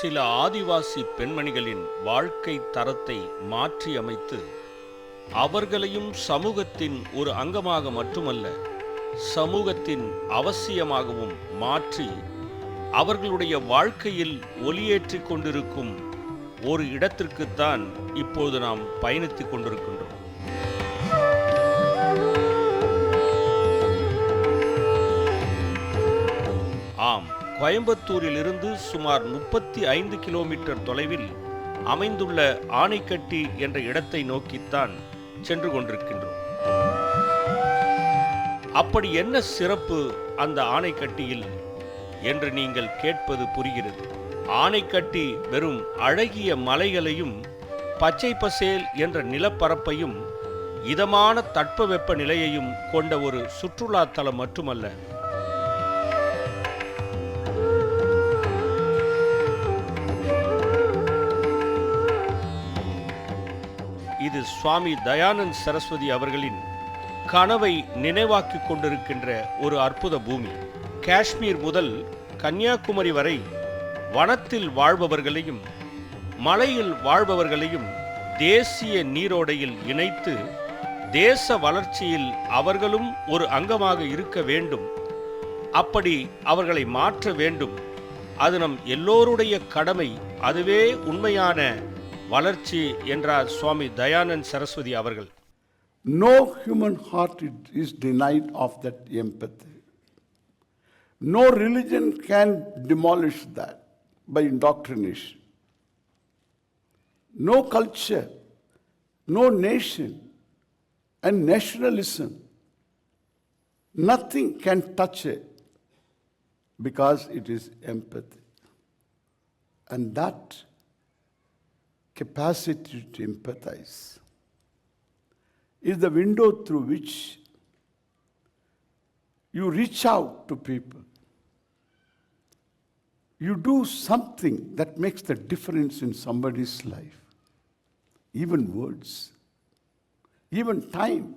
சில ஆதிவாசி பெண்மணிகளின் வாழ்க்கை தரத்தை மாற்றியமைத்து அவர்களையும் சமூகத்தின் ஒரு அங்கமாக மட்டுமல்ல, சமூகத்தின் அவசியமாகவும் மாற்றி அவர்களுடைய வாழ்க்கையில் ஒளியேற்றிக் கொண்டிருக்கும் ஒரு இடத்திற்குத்தான் இப்போது நாம் பயணித்துக் கொண்டிருக்கின்றோம். ஆம், கோயம்புத்தூரிலிருந்து சுமார் 35 கிலோமீட்டர் தொலைவில் அமைந்துள்ள ஆனைக்கட்டி என்ற இடத்தை நோக்கித்தான் சென்று கொண்டிருக்கின்றோம். அப்படி என்ன சிறப்பு அந்த ஆனைக்கட்டியில் என்று நீங்கள் கேட்பது புரிகிறது. ஆனைக்கட்டி வெறும் அழகிய மலைகளையும் பச்சை பசேல் என்ற நிலப்பரப்பையும் இதமான தட்பவெப்ப நிலையையும் கொண்ட ஒரு சுற்றுலா தலம் மட்டுமல்ல. இது சுவாமி தயானந்த் சரஸ்வதி அவர்களின் கனவை நினைவாக்கிக் கொண்டிருக்கின்ற ஒரு அற்புத பூமி. காஷ்மீர் முதல் கன்னியாகுமரி வரை வனத்தில் வாழ்பவர்களையும் மலையில் வாழ்பவர்களையும் தேசிய நீரோடையில் இணைத்து தேச வளர்ச்சியில் அவர்களும் ஒரு அங்கமாக இருக்க வேண்டும். அப்படி அவர்களை மாற்ற வேண்டும். அது நம் எல்லோருடைய கடமை. அதுவே உண்மையான வளர்ச்சி என்றார் சுவாமி தயானந்த் சரஸ்வதி அவர்கள். No human heart is denied of that empathy. No religion can demolish that by indoctrination. No culture, no nation and nationalism, nothing can touch it because it is empathy. And that capacity to empathize is the window through which you reach out to people. You do something that makes the difference in somebody's life. Even words, even time.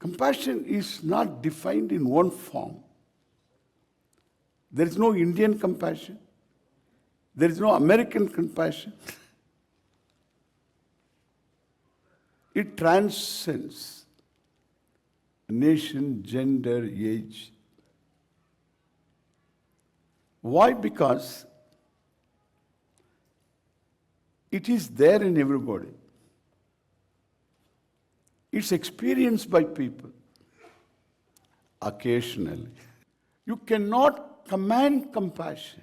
Compassion is not defined in one form. There is no Indian compassion. There is no American compassion. It transcends nation, gender, age. Why? Because it is there in everybody. It's experienced by people occasionally. You cannot command compassion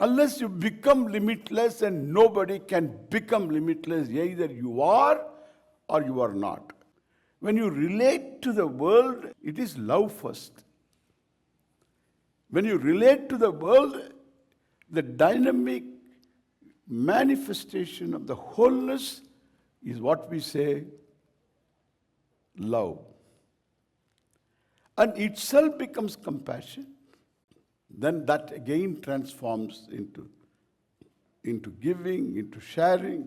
unless you become limitless, and nobody can become limitless. Either you are or you are not. When you relate to the world, it is love first. When you relate to the world, the dynamic manifestation of the wholeness is what we say love. And itself becomes compassion. Then that again transforms into giving, into sharing.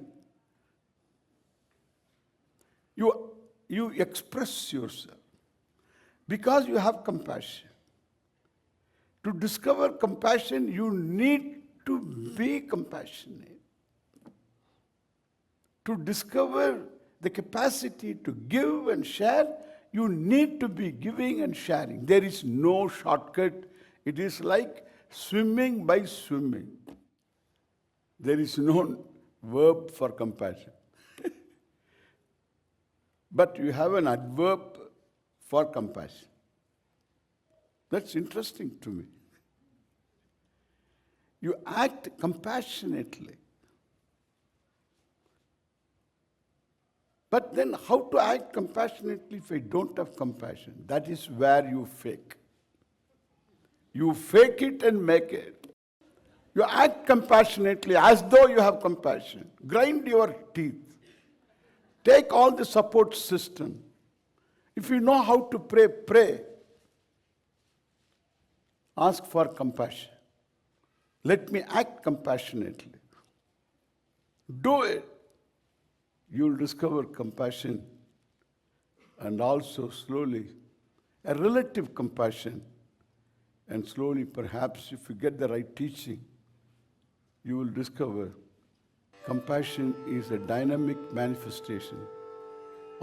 You express yourself because you have compassion. To discover compassion, you need to be compassionate. To discover the capacity to give and share, you need to be giving and sharing. There is no shortcut. It is like swimming by swimming. There is no verb for compassion. But you have an adverb for compassion. That's interesting to me. You act compassionately. But then how to act compassionately if I don't have compassion? That is where you fake. You fake it and make it. You act compassionately as though you have compassion. Grind your teeth. Take all the support system. If you know how to pray, pray. Ask for compassion. Let me act compassionately. Do it. You'll discover compassion, and also slowly a relative compassion And slowly, perhaps, if you get the right teaching, you will discover compassion is a dynamic manifestation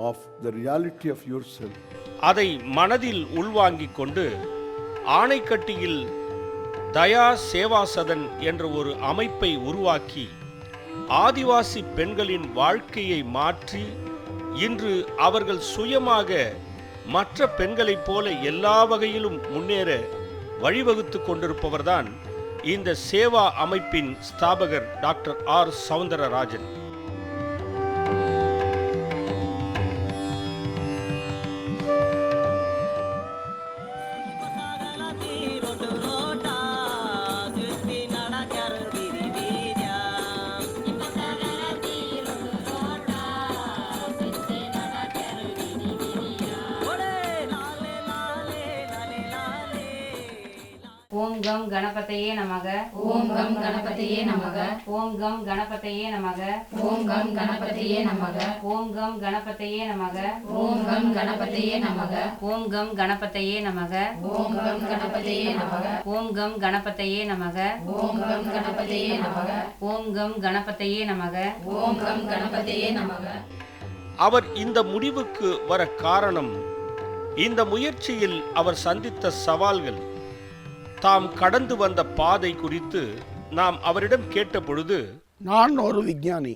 of the reality of yourself. அதை மனதில் உள்வாங்கிக் கொண்டு ஆணைக்கட்டியில் தயா சேவா சதன் என்ற ஒரு அமைப்பை உருவாக்கி ஆதிவாசி பெண்களின் வாழ்க்கையை மாற்றி இன்று அவர்கள் சுயமாக மற்ற பெண்களைப் போல எல்லா வகையிலும் முன்னேற வழிவகுத்து கொண்டிருப்பவர்தான் இந்த சேவா அமைப்பின் ஸ்தாபகர் டாக்டர் ஆர் சவுந்தரராஜன். ஓம் கம் கணபதையே நமக. ஓம் கம் கணபதியே நமக. ஓம் கம் கணபதையே நமக. ஓம் கம் கணபதியே நமக. ஓம் கம் கணபதையே நமக. ஓம் கம் கணபதியே நமக. ஓம் கம் கணபதையே நமக. ஓம் கம் கணபதியே நமக. ஓம் கம் கணபதையே நமக. ஓம் கம் கணபதியே நமக. ஓம் கம் கணபதையே நமக. ஓம் கம் கணபதியே நமக. அவர் இந்த முடிவுக்கு வர காரணம் இந்த முயற்சியில் அவர் சந்தித்த சவால்கள், தாம் கடந்து வந்த பாதை குறித்து நாம் அவரிடம் கேட்ட பொழுது, நான் ஒரு விஞ்ஞானி,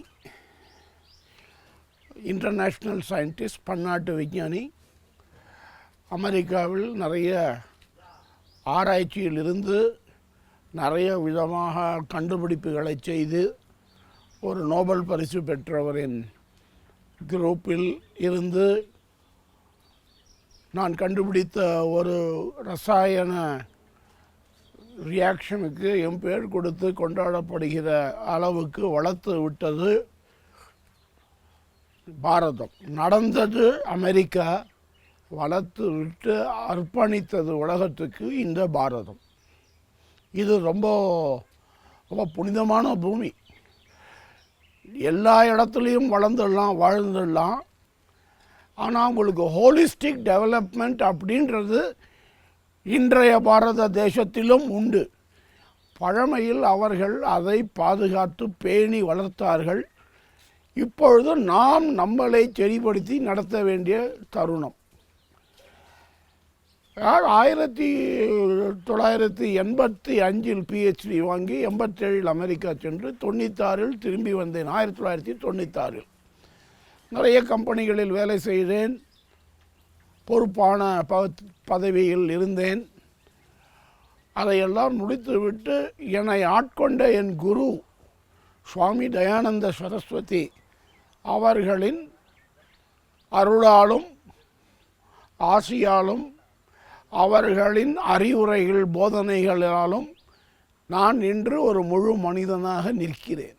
இன்டர்நேஷ்னல் சயின்டிஸ்ட், பன்னாட்டு விஞ்ஞானி. அமெரிக்காவில் நிறைய ஆராய்ச்சியிலிருந்து நிறைய விதமாக கண்டுபிடிப்புகளை செய்து ஒரு நோபல் பரிசு பெற்றவரின் குரூப்பில் இருந்து நான் கண்டுபிடித்த ஒரு ரசாயன ரியாக்ஷனுக்கு என் பேர் கொடுத்து கொண்டாடப்படுகிற அளவுக்கு வளர்த்து விட்டது பாரதம். நடந்தது அமெரிக்கா, வளர்த்து விட்டு அர்ப்பணித்தது உலகத்துக்கு இந்த பாரதம். இது ரொம்ப ரொம்ப புனிதமான பூமி. எல்லா இடத்துலையும் வளர்ந்துடலாம், வாழ்ந்துடலாம். ஆனால் உங்களுக்கு ஹோலிஸ்டிக் டெவலப்மெண்ட் அப்படின்றது இன்றைய பாரத தேசத்திலும் உண்டு. பழமையில் அவர்கள் அதை பாதுகாத்து பேணி வளர்த்தார்கள். இப்பொழுது நாம் நம்மளை செறிப்படுத்தி நடத்த வேண்டிய தருணம். 1985 PhD வாங்கி 87 அமெரிக்கா சென்று 96 திரும்பி வந்தேன். 1996 நிறைய கம்பெனிகளில் வேலை செய்தேன், பொறுப்பான பதவியில் இருந்தேன். அதையெல்லாம் முடித்துவிட்டு என்னை ஆட்கொண்ட என் குரு சுவாமி தயானந்த சரஸ்வதி அவர்களின் அருளாலும் ஆசியாலும் அவர்களின் அறிவுரைகள் போதனைகளாலும் நான் இன்று ஒரு முழு மனிதனாக நிற்கிறேன்.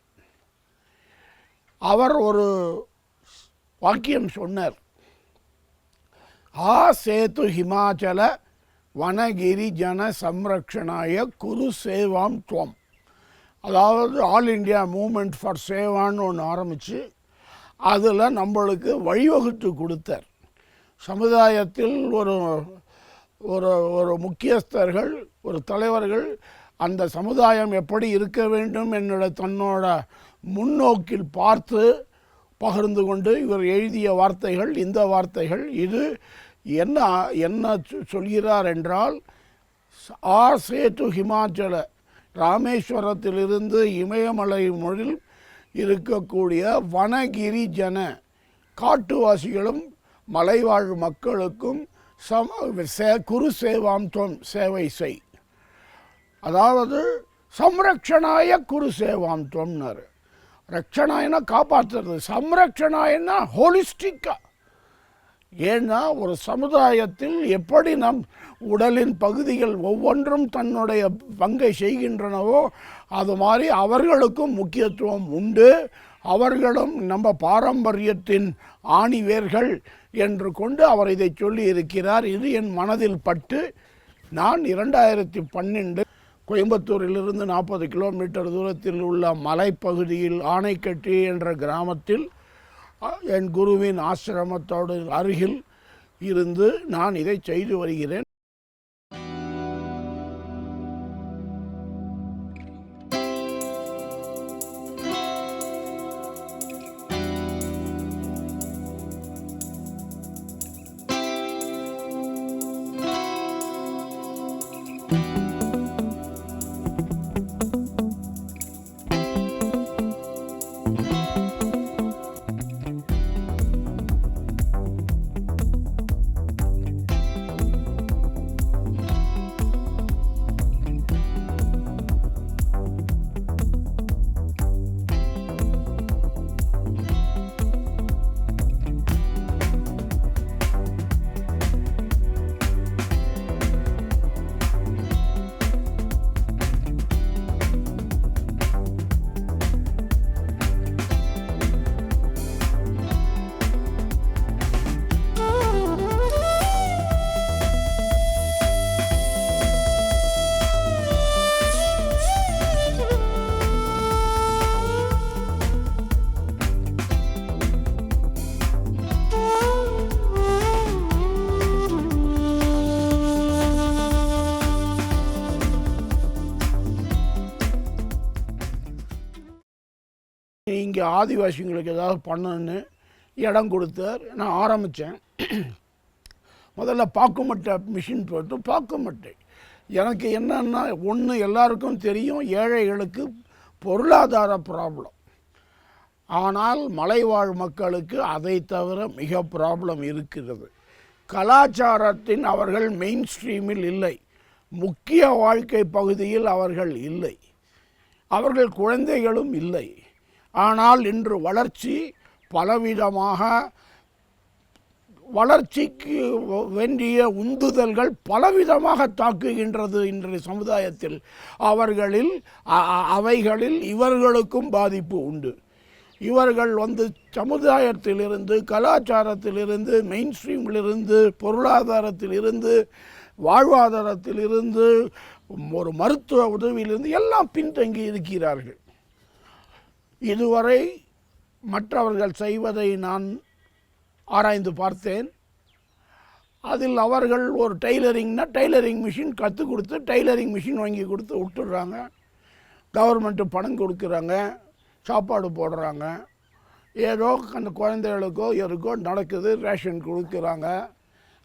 அவர் ஒரு வாக்கியம் சொன்னார், ஆ சேது ஹிமாச்சல வனகிரி ஜன சம்ரக்ஷணாய குரு சேவாம் துவம். அதாவது ஆல் இண்டியா மூமெண்ட் ஃபார் சேவான்னு ஒன்று ஆரம்பித்து அதில் நம்மளுக்கு வழிவகுத்து கொடுத்தார். சமுதாயத்தில் ஒரு ஒரு ஒரு முக்கியஸ்தர்கள், ஒரு தலைவர்கள் அந்த சமுதாயம் எப்படி இருக்க வேண்டும் என்னோட தன்னோட முன்னோக்கில் பார்த்து பகிர்ந்து கொண்டு இவர் எழுதிய வார்த்தைகள் இந்த வார்த்தைகள். இது என்ன என்ன சொல்கிறார் என்றால், ஆர் சேது ஹிமாச்சல, ராமேஸ்வரத்திலிருந்து இமயமலை மொழியில் இருக்கக்கூடிய வனகிரி ஜன காட்டுவாசிகளும் மலைவாழ் மக்களுக்கும் குரு சேவாம் துவம், சேவை செய். அதாவது சம்ரக்ஷணாய குரு சேவாம் துவம்னாரு. ரக்ஷணாயனா காப்பாற்றுறது, சம்ரக்ஷணாயனா ஹோலிஸ்டிக்காக. ஏன்னா ஒரு சமுதாயத்தில் எப்படி நம் உடலின் பகுதிகள் ஒவ்வொன்றும் தன்னுடைய பங்கை செய்கின்றனவோ அது மாதிரி அவர்களுக்கும் முக்கியத்துவம் உண்டு. அவர்களும் நம்ம பாரம்பரியத்தின் ஆணிவேர்கள் என்று கொண்டு அவர் இதை சொல்லி இருக்கிறார். இது என் மனதில் பட்டு நான் 2012 கோயம்புத்தூரிலிருந்து 40 கிலோமீட்டர் தூரத்தில் உள்ள மலைப்பகுதியில் ஆனைக்கட்டி என்ற கிராமத்தில் என் குருவின் ஆசிரமத்தோடு அருகில் இருந்து நான் இதை செய்து வருகிறேன். இங்கே ஆதிவாசிங்களுக்கு ஏதாவது பண்ணணுன்னு இடம் கொடுத்தார். நான் ஆரம்பித்தேன். முதல்ல பாக்குமட்டை மிஷின் போட்டு பாக்குமட்டை. எனக்கு என்னன்னா, ஒன்று எல்லாருக்கும் தெரியும், ஏழைகளுக்கு பொருளாதார ப்ராப்ளம். ஆனால் மலைவாழ் மக்களுக்கு அதை தவிர மிக ப்ராப்ளம் இருக்கிறது. கலாச்சாரத்தின் அவர்கள் மெயின் ஸ்ட்ரீமில் இல்லை, முக்கிய வாழ்க்கை பகுதியில் அவர்கள் இல்லை, அவர்கள் குழந்தைகளும் இல்லை. ஆனால் இன்று வளர்ச்சி பலவிதமாக, வளர்ச்சிக்கு வேண்டிய உந்துதல்கள் பலவிதமாக தாக்குகின்றது இன்றைய சமுதாயத்தில். அவைகளில் இவர்களுக்கும் பாதிப்பு உண்டு. இவர்கள் சமுதாயத்திலிருந்து, கலாச்சாரத்திலிருந்து, மெயின் ஸ்ட்ரீமிலிருந்து, பொருளாதாரத்திலிருந்து, வாழ்வாதாரத்திலிருந்து, ஒரு மருத்துவ உதவியிலிருந்து எல்லாம் பின்தங்கி இருக்கிறார்கள். இதுவரை மற்றவர்கள் செய்வதை நான் ஆராய்ந்து பார்த்தேன். அதில் அவர்கள் ஒரு டெய்லரிங் மிஷின் கற்றுக் கொடுத்து டெய்லரிங் மிஷின் வாங்கி கொடுத்து விட்டுடுறாங்க. கவர்மெண்ட்டு பணம் கொடுக்குறாங்க, சாப்பாடு போடுறாங்க, ஏதோ அந்த குழந்தைகளுக்கோ எதுக்கோ நடக்குது, ரேஷன் கொடுக்குறாங்க.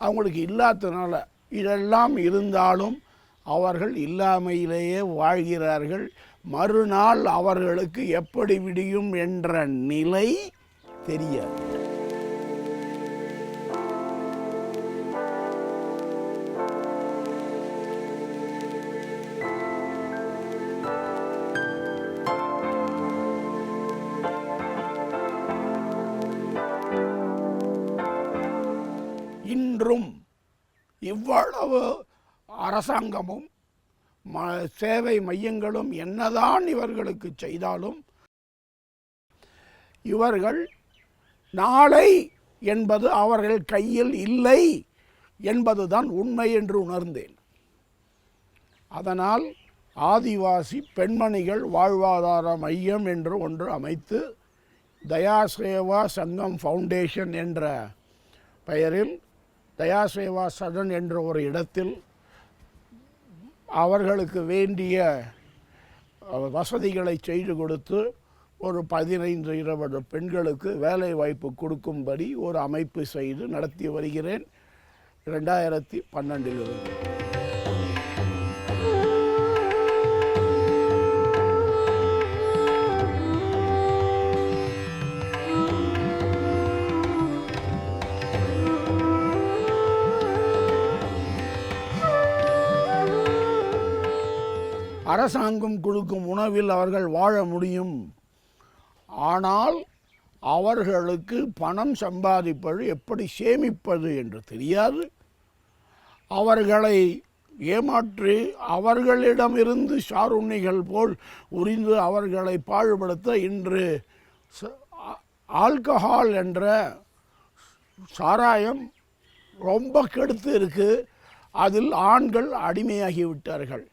அவங்களுக்கு இல்லாததுனால இதெல்லாம் இருந்தாலும் அவர்கள் இல்லாமையிலேயே வாழ்கிறார்கள். மறுநாள் அவர்களுக்கு எப்படி விடியும் என்ற நிலை தெரியாது. இன்றும் இவ்வளவு அரசாங்கமும் சேவை மையங்களும் என்னதான் இவர்களுக்கு செய்தாலும் இவர்கள் நாளை என்பது அவர்கள் கையில் இல்லை என்பதுதான் உண்மை என்று உணர்ந்தேன். அதனால் ஆதிவாசி பெண்மணிகள் வாழ்வாதார மையம் என்று ஒன்று அமைத்து தயா சேவா சங்கம் ஃபவுண்டேஷன் என்ற பெயரில் தயா சேவா சதன் என்ற ஒரு இடத்தில் அவர்களுக்கு வேண்டிய வசதிகளை செய்து கொடுத்து ஒரு 15-20 பெண்களுக்கு வேலை வாய்ப்பு கொடுக்கும்படி ஒரு அமைப்பு செய்து நடத்தி வருகிறேன் 2012 அரசாங்கம் கொடுக்கும் உணவில் அவர்கள் வாழ முடியும். ஆனால் அவர்களுக்கு பணம் சம்பாதிப்பது, எப்படி சேமிப்பது என்று தெரியாது. அவர்களை ஏமாற்றி அவர்களிடமிருந்து சாருண்ணிகள் போல் உரிந்து அவர்களை பாழ்படுத்த இன்று ஆல்கஹால் என்ற சாராயம் ரொம்ப கெடுத்து இருக்கு. அதில் ஆண்கள் அடிமையாகிவிட்டார்கள்.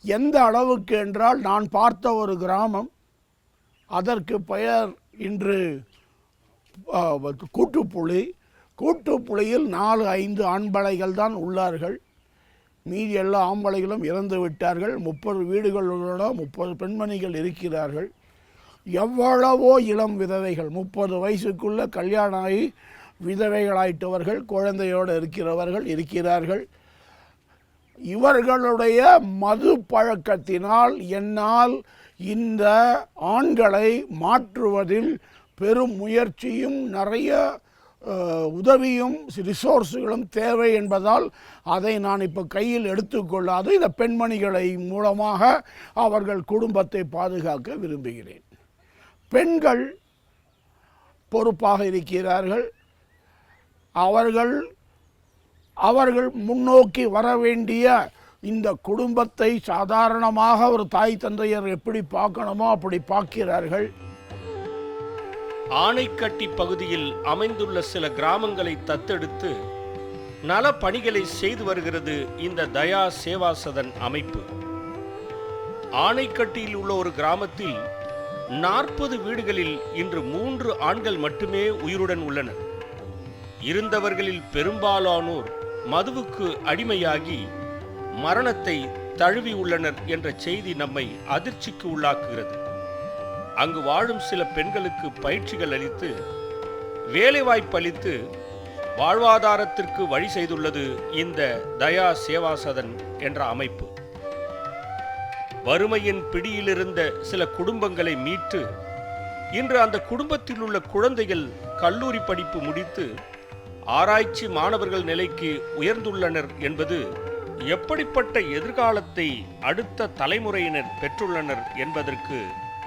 எந்த அளவுக்கு என்றால், நான் பார்த்த ஒரு கிராமம், அதற்கு பெயர் இன்று கூட்டுப்புளியில் 4-5 ஆண்பளைகள் தான் உள்ளார்கள். மீதி எல்லா ஆம்பளைகளும் இறந்து விட்டார்கள். 30 வீடுகளோட 30 பெண்மணிகள் இருக்கிறார்கள். எவ்வளவோ இளம் விதவைகள், 30 வயசுக்குள்ளே கல்யாணம் ஆகி விதவைகளாயிட்டவர்கள், குழந்தையோடு இருக்கிறார்கள். இவர்களுடைய மது பழக்கத்தினால் என்னால் இந்த ஆண்களை மாற்றுவதில் பெரும் முயற்சியும் நிறைய உதவியும் ரிசோர்ஸுகளும் தேவை என்பதால் அதை நான் இப்போ கையில் எடுத்துக்கொள்ளாது இந்த பெண்மணிகளை மூலமாக அவர்கள் குடும்பத்தை பாதுகாக்க விரும்புகிறேன். பெண்கள் பொறுப்பாக இருக்கிறார்கள். அவர்கள் முன்னோக்கி வர வேண்டிய இந்த குடும்பத்தை சாதாரணமாக ஒரு தாய் தந்தையர் எப்படி பார்க்கணுமோ அப்படி பார்க்கிறார்கள். ஆனைக்கட்டி பகுதியில் அமைந்துள்ள சில கிராமங்களை தத்தெடுத்து நல பணிகளை செய்து வருகிறது இந்த தயா சேவா சதன் அமைப்பு. ஆனைக்கட்டியில் உள்ள ஒரு கிராமத்தில் 40 வீடுகளில் இன்று 3 ஆண்கள் மட்டுமே உயிருடன் உள்ளனர். இருந்தவர்களில் பெரும்பாலானோர் மதுவுக்கு அடிமையாகி மரணத்தை தழுவி உள்ளனர் என்ற செய்தி நம்மை அதிர்ச்சிக்கு உள்ளாக்குகிறது. அங்கு வாழும் சில பெண்களுக்கு பயிற்சிகள் அளித்து வேலைவாய்ப்பு அளித்து வாழ்வாதாரத்திற்கு வழி செய்துள்ளது இந்த தயா சேவா சதன் என்ற அமைப்பு. வறுமையின் பிடியிலிருந்த சில குடும்பங்களை மீட்டு இன்று அந்த குடும்பத்தில் உள்ள குழந்தைகள் கல்லூரி படிப்பு முடித்து ஆராய்ச்சி மாணவர்கள் நிலைக்கு உயர்ந்துள்ளனர் என்பது எப்படிப்பட்ட எதிர்காலத்தை அடுத்த தலைமுறையினர் பெற்றுள்ளனர் என்பதற்கு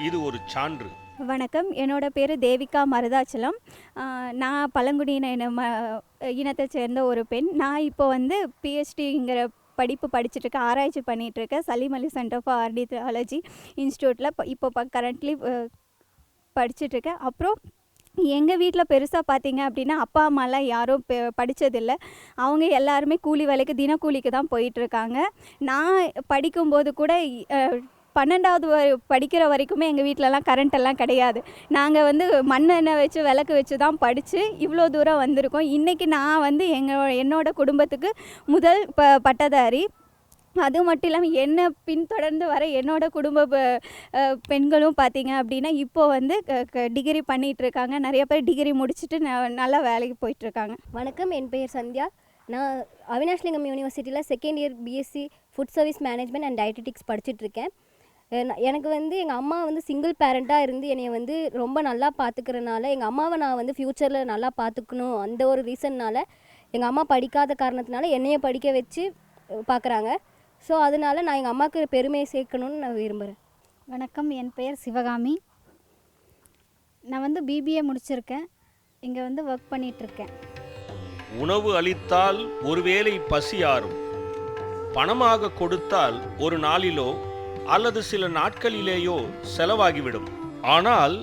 இது ஒரு சான்று. வணக்கம், என்னோட பேர் தேவிகா மருதாச்சலம். நான் பழங்குடியின இனத்தை சேர்ந்த ஒரு பெண். நான் இப்போ வந்து பிஹெச்டிங்கிற படிப்பு படிச்சுட்ருக்கேன், ஆராய்ச்சி பண்ணிகிட்ருக்கேன் சலீம் அலி சென்டர் ஃபார் ஆர்னித்தாலஜி இன்ஸ்டியூட்டில் இப்போ கரண்ட்லி படிச்சுட்ருக்கேன். அப்புறம் எங்கள் வீட்டில் பெருசாக பார்த்தீங்க அப்படின்னா அப்பா அம்மாலாம் யாரும் படித்ததில்லை. அவங்க எல்லாருமே கூலி வேலைக்கு தினக்கூலிக்கு தான் போயிட்டுருக்காங்க. நான் படிக்கும்போது கூட 12வது படிக்கிற வரைக்குமே எங்கள் வீட்டிலலாம் கரண்ட்டெல்லாம் கிடையாது. நாங்கள் வந்து மண்ணெண்ணெய் வச்சு விளக்கு வச்சு தான் படித்து இவ்வளோ தூரம் வந்திருக்கோம். இன்றைக்கி நான் வந்து என்னோடய குடும்பத்துக்கு முதல் பட்டதாரி. அது மட்டும் இல்லாமல் என்னை பின்தொடர்ந்து வர என்னோடய குடும்ப பெண்களும் பார்த்திங்க அப்படின்னா இப்போது வந்து டிகிரி பண்ணிகிட்ருக்காங்க. நிறைய பேர் டிகிரி முடிச்சுட்டு நல்லா வேலைக்கு போயிட்டுருக்காங்க. வணக்கம், என் பெயர் சந்தியா. நான் அவினாஷ்லிங்கம் யூனிவர்சிட்டியில் second year BSc food service management and dietetics படிச்சுட்ருக்கேன். எனக்கு வந்து எங்கள் அம்மா வந்து சிங்கிள் பேரண்ட்டாக இருந்து என்னை வந்து ரொம்ப நல்லா பார்த்துக்கிறனால எங்கள் அம்மாவை நான் வந்து ஃப்யூச்சரில் நல்லா பார்த்துக்கணும், அந்த ஒரு ரீசன்னால் எங்கள் அம்மா படிக்காத காரணத்தினால என்னையை படிக்க வச்சு பார்க்குறாங்க. ஸோ அதனால் நான் எங்கள் அம்மாவுக்கு பெருமையை சேர்க்கணுன்னு நான் விரும்புகிறேன். வணக்கம், என் பெயர் சிவகாமி. நான் வந்து பிபிஏ முடிச்சிருக்கேன். இங்கே வந்து ஒர்க் பண்ணிகிட்ருக்கேன். உணவு அளித்தால் ஒருவேளை பசியாறும், பணமாக கொடுத்தால் ஒரு நாளிலோ அல்லது சில நாட்களிலேயோ செலவாகிவிடும். ஆனால்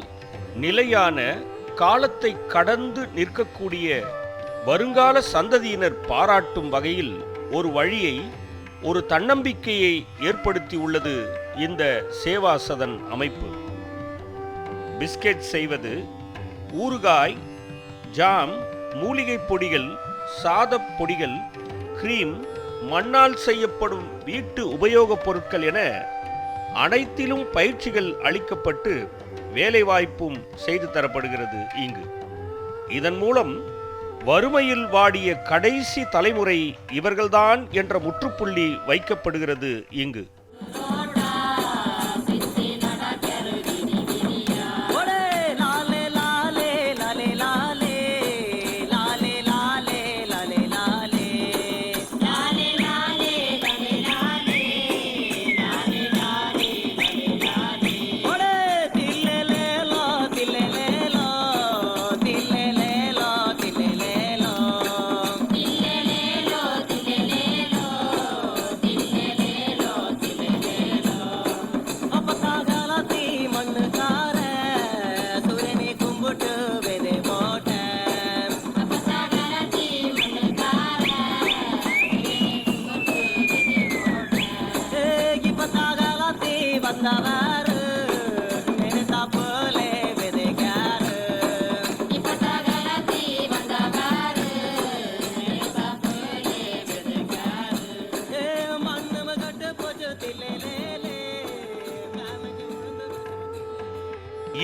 நிலையான காலத்தை கடந்து நிற்கக்கூடிய வருங்கால சந்ததியினர் பாராட்டும் வகையில் ஒரு வழியை, ஒரு தன்னம்பிக்கையை ஏற்படுத்தி உள்ளது இந்த சேவா சதன் அமைப்பு. பிஸ்கெட் செய்வது, ஊறுகாய், ஜாம், மூலிகை பொடிகள், சாதப் பொடிகள், கிரீம், மண்ணால் செய்யப்படும் வீட்டு உபயோகப் பொருட்கள் என அனைத்திலும் பயிற்சிகள் அளிக்கப்பட்டு வேலைவாய்ப்பும் செய்து தரப்படுகிறது இங்கு. இதன் மூலம் வறுமையில் வாடிய கடைசி தலைமுறை இவர்கள்தான் என்ற முற்றுப்புள்ளி வைக்கப்படுகிறது இங்கு.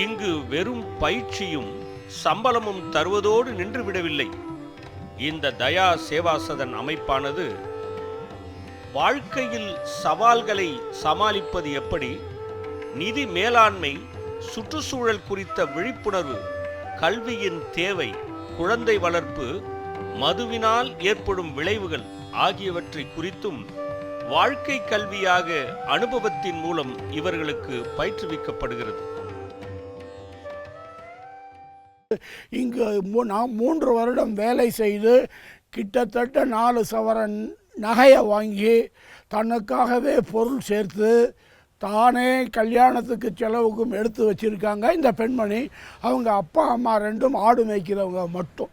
இங்கு வெறும் பயிற்சியும் சம்பளமும் தருவதோடு நின்றுவிடவில்லை. இந்த தயா சேவாசதன் அமைப்பானது வாழ்க்கையில் சவால்களை சமாளிப்பது எப்படி, நிதி மேலாண்மை, சுற்றுச்சூழல் குறித்த விழிப்புணர்வு, கல்வியின் தேவை, குழந்தை வளர்ப்பு, மதுவினால் ஏற்படும் விளைவுகள் ஆகியவற்றை குறித்தும் வாழ்க்கை கல்வியாக அனுபவத்தின் மூலம் இவர்களுக்கு பயிற்றுவிக்கப்படுகிறது. இங்கு நான் 3 வருடம் வேலை செய்து கிட்டத்தட்ட 4 சவரன் நகையை வாங்கி தனக்காகவே பொருள் சேர்த்து தானே கல்யாணத்துக்கு செலவுக்கும் எடுத்து வச்சுருக்காங்க இந்த பெண்மணி. அவங்க அப்பா அம்மா 2 ஆடு மேய்க்கிறவங்க மட்டும்.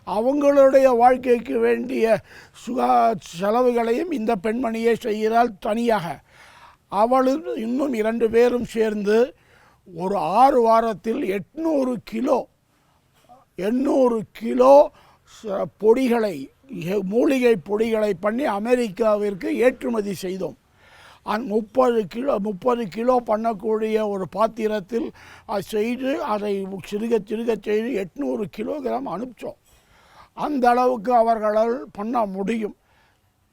அவங்களுடைய வாழ்க்கைக்கு வேண்டிய செலவுகளையும் இந்த பெண்மணியே செய்கிறாள் தனியாக. அவளும் இன்னும் 2 பேரும் சேர்ந்து ஒரு 6 வாரத்தில் 800 கிலோ பொடிகளை, மூலிகை பொடிகளை பண்ணி அமெரிக்காவிற்கு ஏற்றுமதி செய்தோம். முப்பது கிலோ பண்ணக்கூடிய ஒரு பாத்திரத்தில் அது செய்து அதை சிறுக செய்து 800 கிலோகிராம் அனுப்பிச்சோம். அந்த அளவுக்கு அவர்களால் பண்ண முடியும்.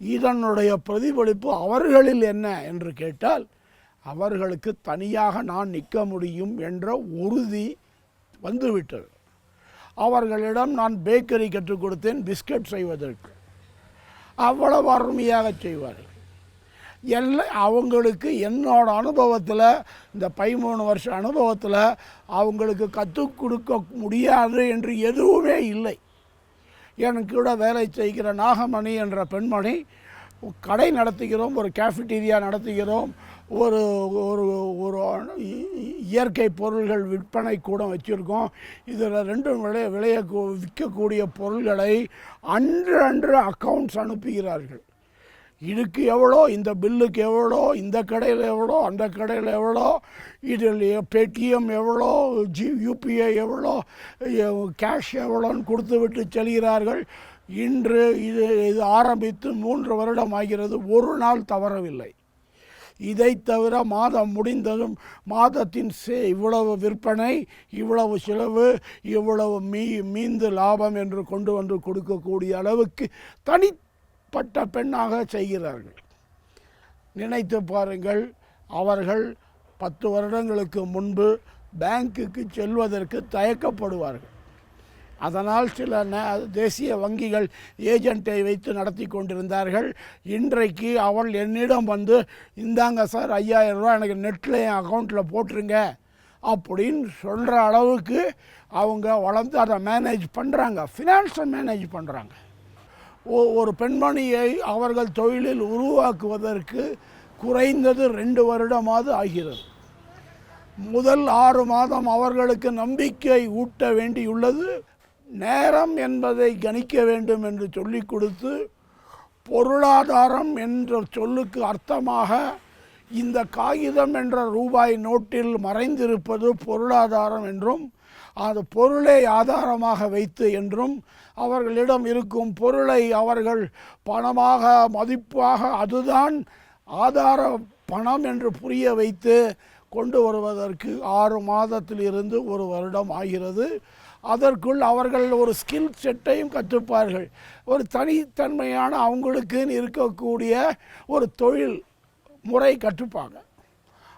இதனுடைய பிரதிபலிப்பு அவர்களில் என்ன என்று கேட்டால், அவர்களுக்கு தனியாக நான் நிற்க முடியும் என்ற உறுதி வந்துவிட்டது. அவர்களிடம் நான் பேக்கரி கற்றுக் கொடுத்தேன் பிஸ்கட் செய்வதற்கு. அவ்வளவு அருமையாக செய்வார்கள். அவங்களுக்கு என்னோட அனுபவத்தில், இந்த 13 வருஷ அனுபவத்தில் அவங்களுக்கு கற்றுக் கொடுக்க முடியாது என்று எதுவுமே இல்லை. எனக்கு கூட வேலை செய்கிற நாகமணி என்ற பெண்மணி, கடை நடத்துகிறோம், ஒரு கேஃபிட்டீரியா நடத்துகிறோம், ஒரு ஒரு ஒரு இயற்கை பொருள்கள் விற்பனை கூட வச்சுருக்கோம். இதில் ரெண்டும் விற்கக்கூடிய பொருள்களை அன்று அக்கௌண்ட்ஸ் அனுப்புகிறார்கள். இதுக்கு எவ்வளோ, இந்த பில்லுக்கு எவ்வளோ, இந்த கடையில் எவ்வளோ, அந்த கடையில் எவ்வளோ, இதில் பேடிஎம் எவ்வளோ, யூபிஐ எவ்வளோ, கேஷ் எவ்வளோன்னு கொடுத்து விட்டு செல்கிறார்கள். இன்று இது ஆரம்பித்து 3 வருடம் ஆகிறது. ஒரு நாள் தவறவில்லை. இதை தவிர மாதம் முடிந்ததும் மாதத்தின் இவ்வளவு விற்பனை, இவ்வளவு செலவு, இவ்வளவு மீந்து லாபம் என்று கொண்டு வந்து கொடுக்கக்கூடிய அளவுக்கு தனிப்பட்ட பெண்ணாக செய்கிறார்கள். நினைத்து பாருங்கள், அவர்கள் 10 வருடங்களுக்கு முன்பு பேங்க்குக்கு செல்வதற்கு தயக்கப்படுவார்கள். அதனால் சில தேசிய வங்கிகள் ஏஜெண்ட்டை வைத்து நடத்தி கொண்டிருந்தார்கள். இன்றைக்கு அவள் என்னிடம் வந்து, இந்தாங்க சார் 5000 ரூபா எனக்கு நெட்டில் என் அக்கௌண்ட்டில் போட்டுருங்க அப்படின்னு சொல்கிற அளவுக்கு அவங்க வளர்ந்து அதை மேனேஜ் பண்ணுறாங்க, ஃபினான்ஸை மேனேஜ் பண்ணுறாங்க. ஒரு பெண்மணியை அவர்கள் தொழிலில் உருவாக்குவதற்கு குறைந்தது 2 வருடமாவது ஆகிறது. முதல் 6 மாதம் அவர்களுக்கு நம்பிக்கை ஊட்ட வேண்டியுள்ளது. நேரம் என்பதை கணிக்க வேண்டும் என்று சொல்லிக் கொடுத்து, பொருளாதாரம் என்ற சொல்லுக்கு அர்த்தமாக இந்த காகிதம் என்ற ரூபாய் நோட்டில் மறைந்திருப்பது பொருளாதாரம் என்றும், அது பொருளை ஆதாரமாக வைத்து என்றும், அவர்களிடம் இருக்கும் பொருளை அவர்கள் பணமாக மதிப்பாக அதுதான் ஆதார பணம் என்று புரிய வைத்து கொண்டு வருவதற்கு 6 மாதத்திலிருந்து 1 வருடம் ஆகிறது. அதற்குள் அவர்கள் ஒரு ஸ்கில் செட்டையும் கற்றுப்பார்கள். ஒரு தனித்தன்மையான அவங்களுக்கு இருக்கக்கூடிய ஒரு தொழில் முறை கற்றுப்பாங்க.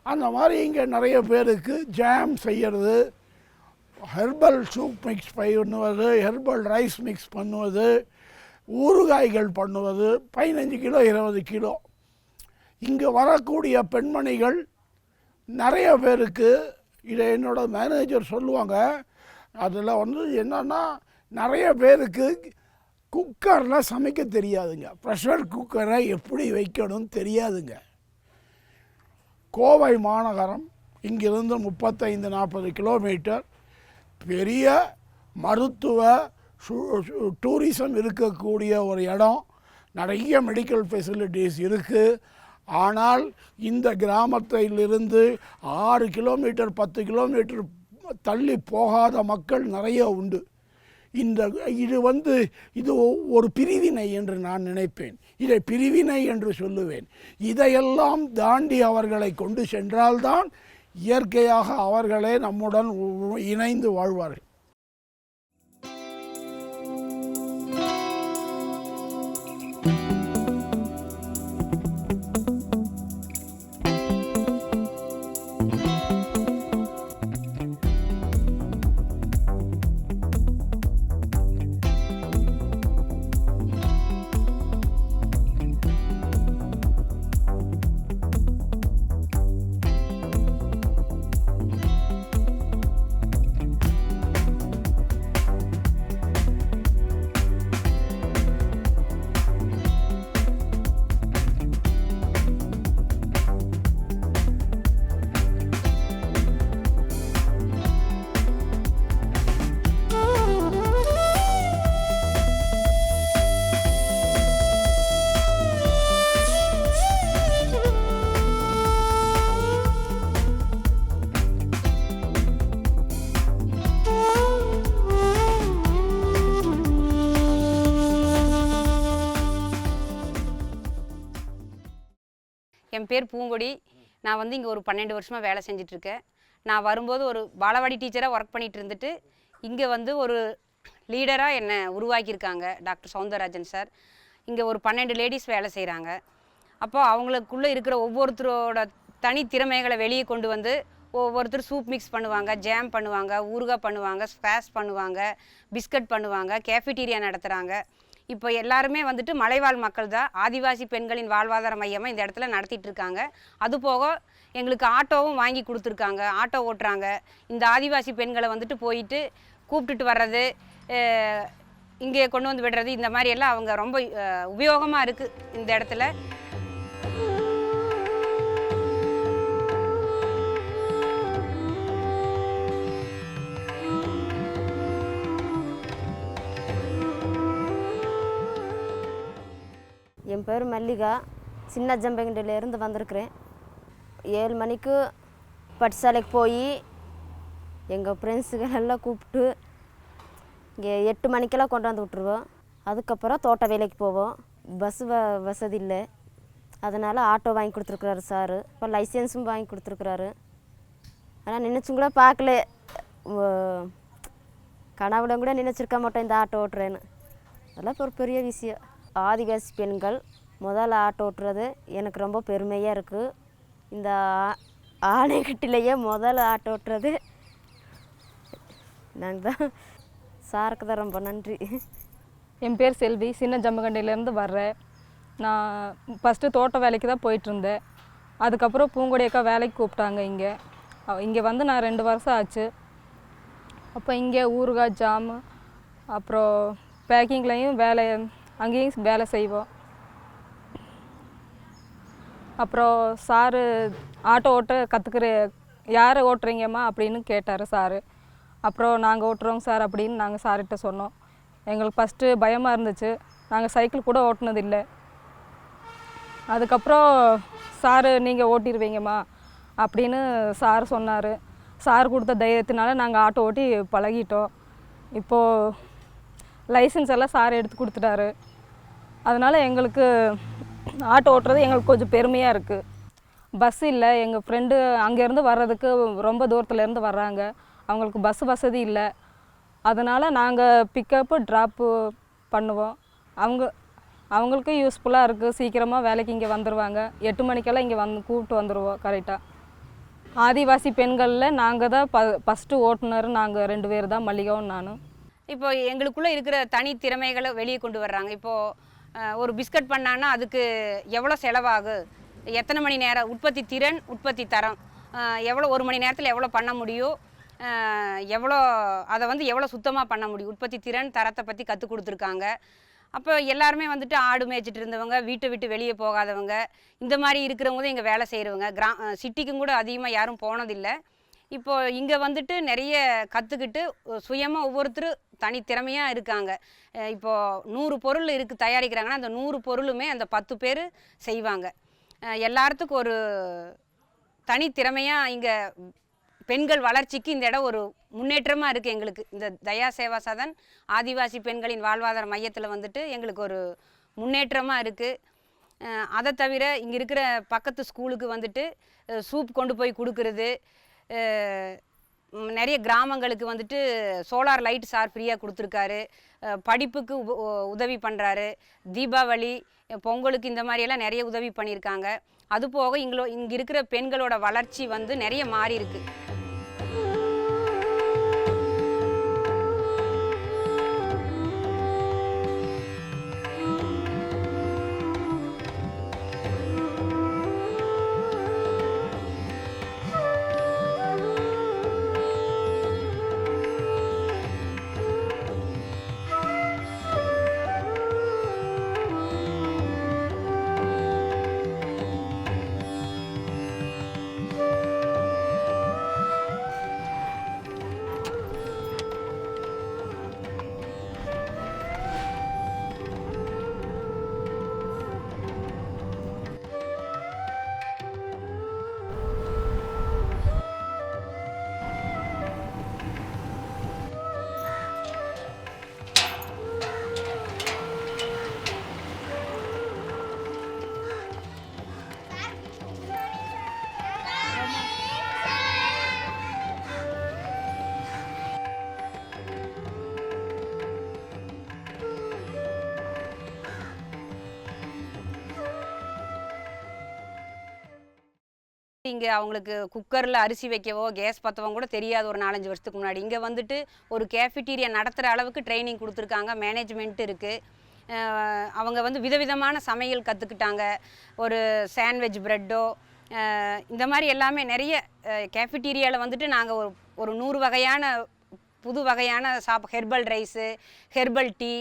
அந்த மாதிரி இங்கே நிறைய பேருக்கு ஜாம் செய்கிறது, ஹெர்பல் சூப் மிக்ஸ் பண்ணுவது, ஹெர்பல் ரைஸ் மிக்ஸ் பண்ணுவது, ஊறுகாய்கள் பண்ணுவது, 15 கிலோ 20 கிலோ. இங்கே வரக்கூடிய பெண்மணிகள் நிறைய பேருக்கு, இதை என்னோட மேனேஜர் சொல்லுவாங்க, அதில் வந்து என்னன்னா, நிறைய பேருக்கு குக்கரில் சமைக்க தெரியாதுங்க, ப்ரெஷர் குக்கரை எப்படி வைக்கணும்னு தெரியாதுங்க. கோவை மாநகரம் இங்கிருந்து 35-40 கிலோமீட்டர், பெரிய மருத்துவ டூரிசம் இருக்கக்கூடிய ஒரு இடம், நிறைய மெடிக்கல் ஃபெசிலிட்டிஸ் இருக்குது. ஆனால் இந்த கிராமத்திலிருந்து 6 கிலோமீட்டர் 10 கிலோமீட்டர் தள்ளி போகாத மக்கள் நிறைய உண்டு. இது ஒரு பிரிவினை என்று நான் நினைப்பேன். இதை பிரிவினை என்று சொல்லுவேன். இதையெல்லாம் தாண்டி அவர்களை கொண்டு சென்றால்தான் இயற்கையாக அவர்களே நம்முடன் இணைந்து வாழ்வார்கள். என் பேர் பூங்கொடி. நான் வந்து இங்கே ஒரு 12 வருஷமாக வேலை செஞ்சிட்ருக்கேன். நான் வரும்போது ஒரு பாலவாடி டீச்சராக ஒர்க் பண்ணிகிட்டு இருந்துட்டு இங்கே வந்து ஒரு லீடராக என்னை உருவாக்கியிருக்காங்க டாக்டர் சௌந்தரராஜன் சார். இங்கே ஒரு 12 லேடிஸ் வேலை செய்கிறாங்க. அப்போது அவங்களுக்குள்ளே இருக்கிற ஒவ்வொருத்தரோட தனி திறமைகளை வெளியே கொண்டு வந்து ஒவ்வொருத்தர் சூப் மிக்ஸ் பண்ணுவாங்க, ஜாம் பண்ணுவாங்க, ஊறுகாய் பண்ணுவாங்க, ஸ்குவாஷ் பண்ணுவாங்க, பிஸ்கட் பண்ணுவாங்க, கேஃபிடீரியா நடத்துகிறாங்க. இப்போ எல்லாருமே வந்துட்டு மலைவாழ் மக்கள் தான். ஆதிவாசி பெண்களின் வாழ்வாதார மையமாக இந்த இடத்துல நடத்திட்டு இருக்காங்க. அதுபோக எங்களுக்கு ஆட்டோவும் வாங்கி கொடுத்துருக்காங்க, ஆட்டோ ஓட்டுறாங்க. இந்த ஆதிவாசி பெண்களை வந்துட்டு போயிட்டு கூப்பிட்டுட்டு வர்றது, இங்கே கொண்டு வந்து விடுறது, இந்த மாதிரி எல்லாம் அவங்க ரொம்ப உபயோகமாக இருக்குது இந்த இடத்துல. என் பேர் மல்லிகா. சின்ன ஜம்பங்கிட்டிலேருந்து வந்திருக்கிறேன். 7 மணிக்கு பட்டுசாலைக்கு போய் எங்கள் ஃப்ரெண்ட்ஸுகள் எல்லாம் கூப்பிட்டு இங்கே 8 மணிக்கெல்லாம் கொண்டு வந்து விட்ருவோம். அதுக்கப்புறம் தோட்ட வேலைக்கு போவோம். பஸ்ஸு வசதி இல்லை, அதனால் ஆட்டோ வாங்கி கொடுத்துருக்குறாரு சாரு. இப்போ லைசன்ஸும் வாங்கி கொடுத்துருக்குறாரு. ஆனால் நினச்சும் கூட பார்க்கல, கனவுல கூட நினச்சிருக்க மாட்டோம் இந்த ஆட்டோ ஓட்டுறேன்னு. அதெல்லாம் ஒரு பெரிய விஷயம். ஆதிவாசி பெண்கள் முதல்ல ஆட்டோ ஓட்டுறது எனக்கு ரொம்ப பெருமையாக இருக்குது. இந்த ஆணைக்கட்டிலேயே முதல்ல ஆட்டோ ஓட்டுறது நாங்கள் தான். சாருக்கு தான் ரொம்ப நன்றி. என் பேர் செல்வி, சின்ன ஜம்பகண்டையிலேருந்து வர்றேன். நான் ஃபஸ்ட்டு தோட்ட வேலைக்கு தான் போயிட்டுருந்தேன். அதுக்கப்புறம் பூங்கொடியக்கா வேலைக்கு கூப்பிட்டாங்க இங்கே. இங்கே வந்து நான் 2 வருஷம் ஆச்சு. அப்போ இங்கே ஊறுகாய், ஜாமு, அப்புறம் பேக்கிங்லேயும் அங்கேயும் வேலை செய்வோம். அப்புறம் சாரு ஆட்டோ ஓட்ட யாரை ஓட்டுறீங்கம்மா அப்படின்னு கேட்டார் சாரு. அப்புறம் நாங்கள் ஓட்டுறோங்க சார் அப்படின்னு நாங்கள் சார்கிட்ட சொன்னோம். எங்களுக்கு ஃபஸ்ட்டு பயமாக இருந்துச்சு, நாங்கள் சைக்கிள் கூட ஓட்டினதில்லை. அதுக்கப்புறம் சாரு நீங்கள் ஓட்டிடுவீங்கம்மா அப்படின்னு சார் சொன்னார். சார் கொடுத்த தைரியத்தினால நாங்கள் ஆட்டோ ஓட்டி பழகிட்டோம். இப்போது லைசன்ஸ் எல்லாம் சார் எடுத்து கொடுத்துட்டாரு. அதனால் எங்களுக்கு ஆட்டோ ஓட்டுறது எங்களுக்கு கொஞ்சம் பெருமையாக இருக்குது. பஸ் இல்லை, எங்கள் ஃப்ரெண்டு அங்கேருந்து வர்றதுக்கு ரொம்ப தூரத்துலேருந்து வர்றாங்க, அவங்களுக்கு பஸ் வசதி இல்லை. அதனால் நாங்கள் பிக்கப்பு ட்ராப்பு பண்ணுவோம். அவங்களுக்கு யூஸ்ஃபுல்லாக இருக்குது. சீக்கிரமாக வேலைக்கு இங்கே வந்துடுவாங்க. 8 மணிக்கெல்லாம் இங்கே கூப்பிட்டு வந்துடுவோம் கரெக்டாக. ஆதிவாசி பெண்களில் நாங்கள் தான் ஃபஸ்ட்டு ஓட்டுநர். நாங்கள் 2 பேர் தான், மல்லிகாவும் நானும். இப்போ எங்களுக்குள்ளே இருக்கிற தனி திறமைகளை வெளியே கொண்டு வர்றாங்க. இப்போது ஒரு பிஸ்கட் பண்ணான்னா அதுக்கு எவ்வளோ செலவாகும், எத்தனை மணி நேரம், உற்பத்தி திறன், உற்பத்தி தரம், எவ்வளோ 1 மணி நேரத்தில் எவ்வளோ பண்ண முடியும், அதை வந்து எவ்வளோ சுத்தமாக பண்ண முடியும், உற்பத்தி திறன் தரத்தை பற்றி கற்றுக் கொடுத்துருக்காங்க. அப்போ எல்லாருமே வந்துட்டு ஆடு மேய்ச்சிட்டு இருந்தவங்க, வீட்டை விட்டு வெளியே போகாதவங்க, இந்த மாதிரி இருக்கிறவங்க தான் இங்கே வேலை செய்கிறவங்க. சிட்டிக்கும் கூட அதிகமாக யாரும் போனதில்லை. இப்போது இங்கே வந்துட்டு நிறைய கற்றுக்கிட்டு சுயமாக ஒவ்வொருத்தரும் தனித்திறமையாக இருக்காங்க. இப்போது 100 பொருள் தயாரிக்கிறாங்கன்னா அந்த 100 பொருளுமே அந்த 10 பேர் செய்வாங்க. எல்லாத்துக்கும் ஒரு தனித்திறமையாக இங்கே பெண்கள் வளர்ச்சிக்கு இந்த இடம் ஒரு முன்னேற்றமாக இருக்குது எங்களுக்கு. இந்த தயா சேவா சதன் ஆதிவாசி பெண்களின் வாழ்வாதார மையத்தில் வந்துட்டு எங்களுக்கு ஒரு முன்னேற்றமாக இருக்குது. அதை தவிர இங்கே இருக்கிற பக்கத்து ஸ்கூலுக்கு வந்துட்டு சூப் கொண்டு போய் கொடுக்கறது, நிறைய கிராமங்களுக்கு வந்துட்டு சோலார் லைட் சார் ஃப்ரீயாக கொடுத்துருக்காரு. படிப்புக்கு உதவி பண்ணுறாரு. தீபாவளி, பொங்கலுக்கு இந்த மாதிரியெல்லாம் நிறைய உதவி பண்ணியிருக்காங்க. அதுபோக இங்கே இருக்கிற பெண்களோட வளர்ச்சி வந்து நிறைய மாறி இருக்கு. இங்கே அவங்களுக்கு குக்கரில் அரிசி வைக்கவோ கேஸ் பற்றவோ கூட தெரியாது ஒரு 4-5 வருஷத்துக்கு முன்னாடி. இங்கே வந்துட்டு ஒரு கேஃபிட்டீரியா நடத்துகிற அளவுக்கு ட்ரைனிங் கொடுத்துருக்காங்க, மேனேஜ்மெண்ட் இருக்குது. அவங்க வந்து விதவிதமான சமையல் கற்றுக்கிட்டாங்க. ஒரு சாண்ட்விச் ப்ரெட்டோ இந்த மாதிரி எல்லாமே நிறைய கேஃபிட்டீரியாவில் வந்துட்டு நாங்கள் ஒரு 100 வகையான புது வகையான herbal rice, herbal tea,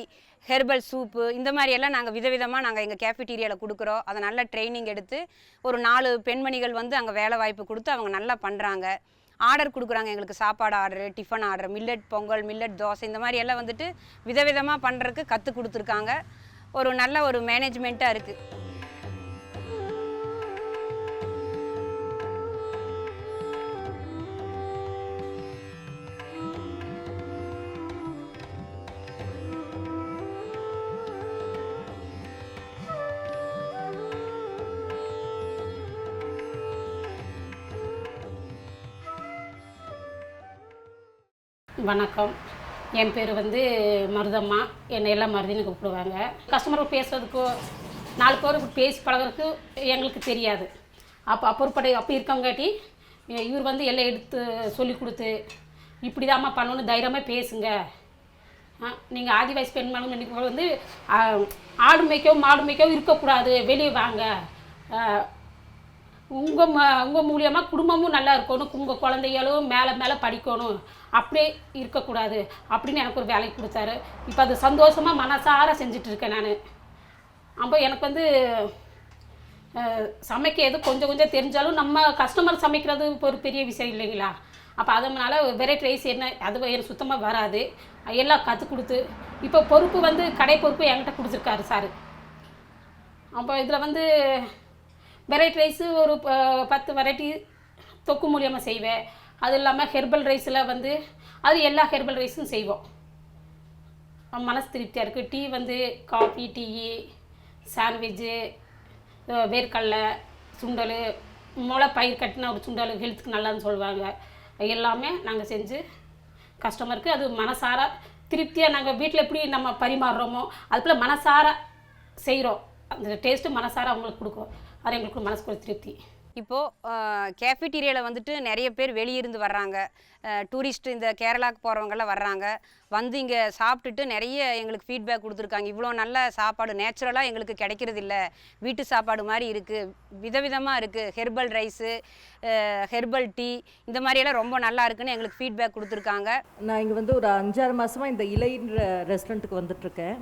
herbal soup இந்த மாதிரியெல்லாம் நாங்கள் விதவிதமாக நாங்கள் எங்கள் கேஃபிட்டீரியாவில் கொடுக்குறோம். அதை நல்லா ட்ரைனிங் எடுத்து ஒரு 4 பெண்மணிகள் வந்து அங்கே வேலை வாய்ப்பு கொடுத்து அவங்க நல்லா பண்ணுறாங்க. ஆர்டர் கொடுக்குறாங்க எங்களுக்கு, சாப்பாடு order, tiffin order, millet Pongal, millet dosa இந்த மாதிரி எல்லாம் வந்துட்டு விதவிதமாக பண்ணுறதுக்கு கற்றுக் கொடுத்துருக்காங்க. ஒரு நல்ல ஒரு மேனேஜ்மெண்ட்டாக இருக்குது. வணக்கம், என் பேர் வந்து மருதம்மா. என்னை எல்லாம் மருதின்னு கூப்பிடுவாங்க. கஸ்டமருக்கு பேசுறதுக்கோ 4 பேருக்கு பேசி பழகிறதுக்கு எங்களுக்கு தெரியாது. அப்போ இருக்கவங்காட்டி இவர் வந்து எல்லாம் எடுத்து சொல்லி கொடுத்து இப்படி தான்மா பண்ணணும்னு தைரியமாக பேசுங்க. நீங்கள் ஆதிவாசி பெண்மணி நினைக்கும் வந்து ஆடு மேய்க்கவும் மாடு மேய்க்கவும் இருக்கக்கூடாது, வெளியே வாங்க, உங்கள் மூலியமாக குடும்பமும் நல்லா இருக்கணும், உங்கள் குழந்தைகளும் மேலே படிக்கணும், அப்படியே இருக்கக்கூடாது அப்படின்னு எனக்கு ஒரு வேலைக்கு கொடுத்தாரு. இப்போ அது சந்தோஷமாக மனசார செஞ்சிட்ருக்கேன் நான். அப்போ எனக்கு வந்து சமைக்க எது கொஞ்சம் தெரிஞ்சாலும் நம்ம கஸ்டமர் சமைக்கிறது இப்போ ஒரு பெரிய விஷயம் இல்லைங்களா. அப்போ அதனால வெரைட்டி ரைஸ் என்ன அது எனக்கு சுத்தமாக வராது, எல்லாம் கற்றுக் கொடுத்து இப்போ பொறுப்பு வந்து கடை பொறுப்பு என்கிட்ட கொடுத்துருக்காரு சார். அப்போ இதில் வந்து வெரைட்டி ரைஸு ஒரு 10 வெரைட்டி தொக்கு மூலியமாக செய்வேன். அது இல்லாமல் ஹெர்பல் ரைஸில் வந்து அது எல்லா ஹெர்பல் ரைஸும் செய்வோம். மனசு திருப்தியாக இருக்குது. டீ வந்து காஃபி, டீ, சாண்ட்விட்சு, வேர்க்கடலை சுண்டல், முளை பயிர் கட்டின ஒரு சுண்டல் ஹெல்த்துக்கு நல்லான்னு சொல்லுவாங்க. எல்லாமே நாங்கள் செஞ்சு கஸ்டமருக்கு அது மனசார திருப்தியாக நாங்கள் வீட்டில் எப்படி நம்ம பரிமாறுறோமோ அதுக்குள்ள மனசார செய்கிறோம். அந்த டேஸ்ட்டு மனசார அவங்களுக்கு கொடுக்குறோம். அது எங்களுக்கு மனசுக்கு ஒரு திருப்தி. இப்போது கேஃபிட்டீரியாவில் வந்துட்டு நிறைய பேர் வெளியிருந்து வர்றாங்க. டூரிஸ்ட்டு இந்த கேரளாவுக்கு போகிறவங்கெல்லாம் வர்றாங்க. வந்து இங்கே சாப்பிட்டுட்டு நிறைய எங்களுக்கு ஃபீட்பேக் கொடுத்துருக்காங்க. இவ்வளோ நல்ல சாப்பாடு நேச்சுரலாக எங்களுக்கு கிடைக்கிறது இல்லை, வீட்டு சாப்பாடு மாதிரி இருக்குது, விதவிதமாக இருக்குது, ஹெர்பல் ரைஸு, ஹெர்பல் டீ இந்த மாதிரியெல்லாம் ரொம்ப நல்லா இருக்குன்னு எங்களுக்கு ஃபீட்பேக் கொடுத்துருக்காங்க. நான் இங்கே வந்து ஒரு 5-6 மாதமாக இந்த இலைன்ற ரெஸ்டாரண்ட்டுக்கு வந்துட்டுருக்கேன்.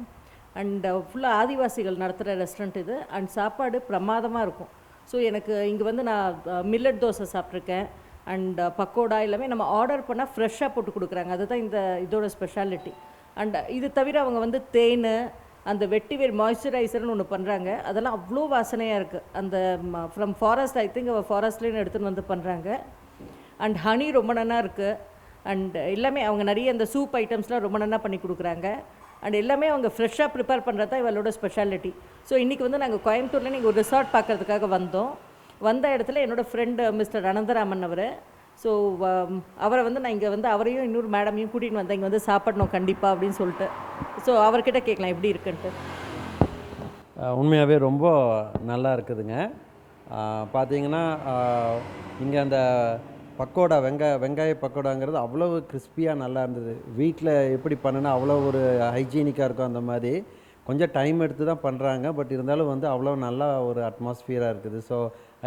அண்ட் ஃபுல்லாக ஆதிவாசிகள் நடத்துகிற ரெஸ்டாரண்ட் இது. அண்ட் சாப்பாடு பிரமாதமாக இருக்கும். ஸோ எனக்கு இங்கே வந்து நான் மில்லட் தோசை சாப்பிட்ருக்கேன். அண்ட் பக்கோடா எல்லாமே நம்ம ஆர்டர் பண்ணால் ஃப்ரெஷ்ஷாக போட்டு கொடுக்குறாங்க. அதுதான் இதோட ஸ்பெஷாலிட்டி. அண்ட் இது தவிர அவங்க வந்து தேன், அந்த வெட்டிவேர் மாய்ஸ்சரைசர்னு ஒன்று பண்ணுறாங்க. அதெல்லாம் அவ்வளோ வாசனையாக இருக்குது. அந்த ஃப்ரம் ஃபாரஸ்ட், ஐ திங்க் ஃபாரஸ்ட்லேருந்து எடுத்துகிட்டு வந்து பண்ணுறாங்க. அண்ட் ஹனி ரொம்ப நல்லா இருக்குது. அண்ட் எல்லாமே அவங்க நிறைய அந்த சூப் ஐட்டம்ஸ்லாம் ரொம்ப நல்லா பண்ணி கொடுக்குறாங்க. அண்ட் எல்லாமே அவங்க ஃப்ரெஷ்ஷாக ப்ரிப்பேர் பண்ணுறது தான் இவளோட ஸ்பெஷாலிட்டி. ஸோ இன்றைக்கி வந்து நாங்கள் கோயம்புத்தூரில் நீங்கள் ஒரு ரிசார்ட் பார்க்குறதுக்காக வந்தோம். வந்த இடத்துல என்னோடய ஃப்ரெண்டு மிஸ்டர் அனந்தராமன் அவர். ஸோ அவரை வந்து நான் இங்கே வந்து அவரையும் இன்னொரு மேடமையும் கூட்டிகிட்டு வந்தேன். இங்கே வந்து சாப்பிடணும் கண்டிப்பாக அப்படின்னு சொல்லிட்டு. ஸோ அவர்கிட்ட கேட்கலாம் எப்படி இருக்குன்ட்டு. உண்மையாகவே ரொம்ப நல்லா இருக்குதுங்க. பார்த்தீங்கன்னா இங்கே அந்த பக்கோடா வெங்காய பக்கோடாங்கிறது அவ்வளோ கிறிஸ்பியாக நல்லா இருந்தது. வீட்டில் எப்படி பண்ணுனா அவ்வளோ ஒரு ஹைஜீனிக்காக இருக்கும். அந்த மாதிரி கொஞ்சம் டைம் எடுத்து தான் பண்ணுறாங்க. பட் இருந்தாலும் வந்து அவ்வளோ நல்லா ஒரு அட்மாஸ்ஃபியராக இருக்குது. So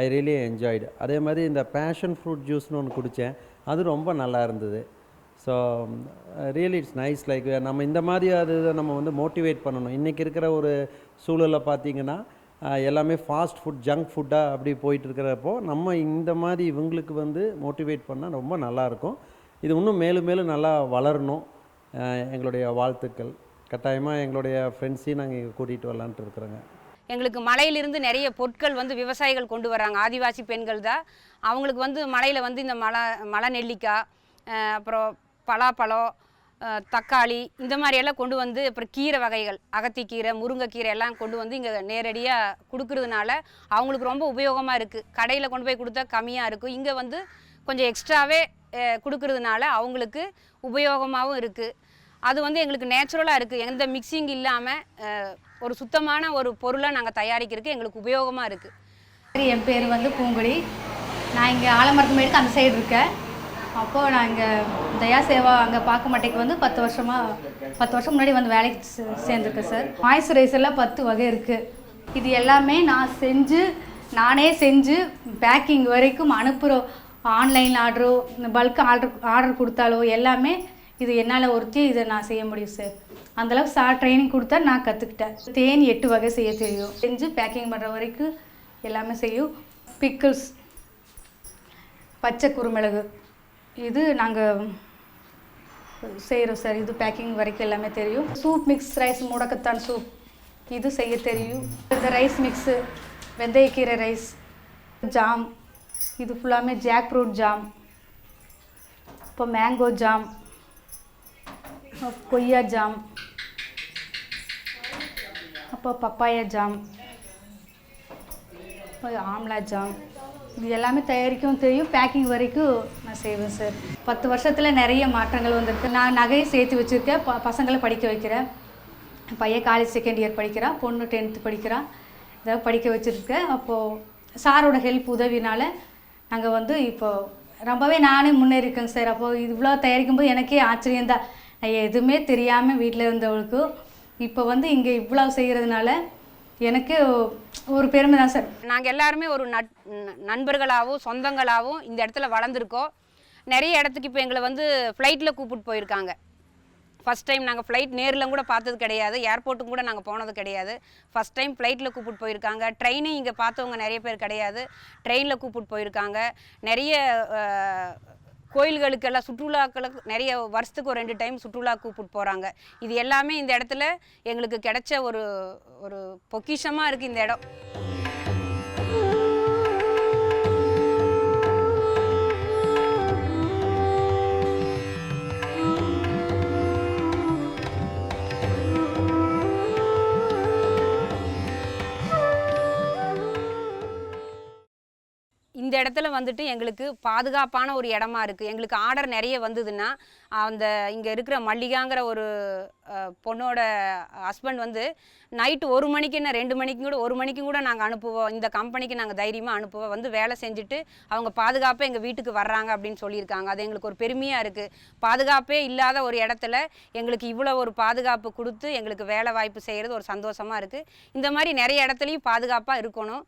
I really enjoyed. அதே மாதிரி இந்த பேஷன் ஃப்ரூட் ஜூஸ்னு ஒன்று குடித்தேன், அது ரொம்ப நல்லா இருந்தது. So really it's nice. Like நம்ம இந்த மாதிரி அது நம்ம வந்து மோட்டிவேட் பண்ணணும். இன்றைக்கி இருக்கிற ஒரு சூழலில் பார்த்திங்கன்னா எல்லாமே ஃபாஸ்ட் ஃபுட், ஜங்க் ஃபுட்டாக அப்படி போயிட்டுருக்கிறப்போ நம்ம இந்த மாதிரி இவங்களுக்கு வந்து மோட்டிவேட் பண்ணால் ரொம்ப நல்லாயிருக்கும். இது இன்னும் மேலும் மேலும் நல்லா வளரணும். எங்களுடைய வாழ்த்துக்கள். கட்டாயமாக எங்களுடைய ஃப்ரெண்ட்ஸையும் நாங்கள் இங்கே கூட்டிகிட்டு வரலான்ட்டு இருக்கிறோங்க. எங்களுக்கு மலையிலிருந்து நிறைய பொருட்கள் வந்து விவசாயிகள் கொண்டு வராங்க. ஆதிவாசி பெண்கள் தான். அவங்களுக்கு வந்து மலையில் வந்து இந்த மலை நெல்லிக்காய், அப்புறம் பலாப்பழம், தக்காளி இந்த மாதிரியெல்லாம் கொண்டு வந்து, அப்புறம் கீரை வகைகள், அகத்திக்கீரை, முருங்கைக்கீரை எல்லாம் கொண்டு வந்து இங்கே நேரடியாக கொடுக்கறதுனால அவங்களுக்கு ரொம்ப உபயோகமாக இருக்குது. கடையில் கொண்டு போய் கொடுத்தா கம்மியாக இருக்கும். இங்கே வந்து கொஞ்சம் எக்ஸ்ட்ராவே கொடுக்கறதுனால அவங்களுக்கு உபயோகமாகவும் இருக்குது. அது வந்து எங்களுக்கு நேச்சுரலாக இருக்குது. எந்த மிக்சிங் இல்லாமல் ஒரு சுத்தமான ஒரு பொருளை நாங்கள் தயாரிக்கிறதுக்கு எங்களுக்கு உபயோகமாக இருக்குது. என் பேர் வந்து பூங்குடி. நான் இங்கே ஆலமரத்து மேடுக்கு அந்த சைடு இருக்கேன். அப்போது நான் இங்கே தயா சேவா அங்கே பார்க்க மாட்டேக்கு வந்து 10 வருஷம் முன்னாடி வந்து வேலைக்கு சேர்ந்துருக்கேன் சார். மாய்ஸ்சரைசரில் 10 வகை இருக்குது. இது எல்லாமே நானே செஞ்சு பேக்கிங் வரைக்கும் அனுப்புகிறோம். ஆன்லைன் ஆர்டரோ பல்க் ஆர்டர் கொடுத்தாலோ எல்லாமே இது என்னால் ஒருத்தி இதை நான் செய்ய முடியும் சார். அந்தளவுக்கு சார் ட்ரைனிங் கொடுத்தா நான் கற்றுக்கிட்டேன். தேன் 8 வகை செய்ய தெரியும். செஞ்சு பேக்கிங் பண்ணுற வரைக்கும் எல்லாமே செய்யும். பிக்கிள்ஸ், பச்சை குருமிளகு இது நாங்கள் செய்கிறோம் சார். இது பேக்கிங் வரைக்கும் எல்லாமே தெரியும். சூப் மிக்ஸ் ரைஸ், முடக்கத்தான் சூப் இது செய்ய தெரியும். இந்த ரைஸ் மிக்ஸு, வெந்தயக்கீரை ரைஸ், ஜாம் இது ஃபுல்லாமே ஜாக் ஃப்ரூட் ஜாம், இப்போ மேங்கோ ஜாம், கொய்யா ஜாம், அப்போ பப்பாயா ஜாம், இப்போ ஆம்லா ஜாம் இது எல்லாமே தயாரிக்கவும் தெரியும். பேக்கிங் வரைக்கும் நான் செய்வேன் சார். 10 வருஷத்தில் நிறைய மாற்றங்கள் வந்திருக்கு. நான் நகையை சேர்த்து வச்சுருக்கேன். பசங்களை படிக்க வைக்கிறேன். பையன் காலேஜ் 2nd இயர் படிக்கிறான், பொண்ணு 10th படிக்கிறான். இதாக படிக்க வச்சுருக்கேன். அப்போது சாரோட ஹெல்ப் உதவினால் நாங்கள் வந்து இப்போது ரொம்பவே நானே முன்னேறிக்கேங்க சார். அப்போது இவ்வளோ தயாரிக்கும்போது எனக்கே ஆச்சரியந்தான். நான் எதுவுமே தெரியாமல் வீட்டில் இருந்தவளுக்கு இப்போ வந்து இங்கே இவ்வளோ செய்கிறதுனால எனக்கு ஒரு பெருமை தான் சார். நாங்கள் எல்லாருமே ஒரு நண்பர்களாகவும் சொந்தங்களாகவும் இந்த இடத்துல வளர்ந்துருக்கோம். நிறைய இடத்துக்கு இப்போ எங்களை வந்து ஃப்ளைட்டில் கூப்பிட்டு போயிருக்காங்க. ஃபஸ்ட் டைம் நாங்கள் ஃப்ளைட் நேரில் கூட பார்த்தது கிடையாது, ஏர்போர்ட்டுக்கும் கூட நாங்கள் போனது கிடையாது. ஃபஸ்ட் டைம் ஃப்ளைட்டில் கூப்பிட்டு போயிருக்காங்க. ட்ரெயினையும் இங்கே பார்த்தவங்க நிறைய பேர் கிடையாது, ட்ரெயினில் கூப்பிட்டு போயிருக்காங்க. நிறைய கோயில்களுக்கெல்லாம் சுற்றுலாக்களுக்கு நிறைய வருஷத்துக்கு ஒரு 2 டைம் சுற்றுலா கூப்பிட்டு போகிறாங்க. இது எல்லாமே இந்த இடத்துல எங்களுக்கு கிடைச்ச ஒரு பொக்கிஷமாக இருக்குது இந்த இடம். இந்த இடத்துல வந்துட்டு எங்களுக்கு பாதுகாப்பான ஒரு இடமா இருக்குது. எங்களுக்கு ஆர்டர் நிறைய வந்ததுன்னா இங்கே இருக்கிற மல்லிகாங்கிற ஒரு பொண்ணோட ஹஸ்பண்ட் வந்து நைட்டு 1 மணிக்கு என்ன 2 மணிக்கும் கூட 1 மணிக்கும் கூட நாங்கள் அனுப்புவோம். இந்த கம்பெனிக்கு நாங்கள் தைரியமாக அனுப்புவோம். வந்து வேலை செஞ்சுட்டு அவங்க பாதுகாப்பாக எங்கள் வீட்டுக்கு வர்றாங்க அப்படின்னு சொல்லியிருக்காங்க. அது எங்களுக்கு ஒரு பெருமையாக இருக்குது. பாதுகாப்பே இல்லாத ஒரு இடத்துல எங்களுக்கு இவ்வளோ ஒரு பாதுகாப்பு கொடுத்து எங்களுக்கு வேலை வாய்ப்பு செய்கிறது ஒரு சந்தோஷமாக இருக்குது. இந்த மாதிரி நிறைய இடத்துலையும் பாதுகாப்பாக இருக்கணும்.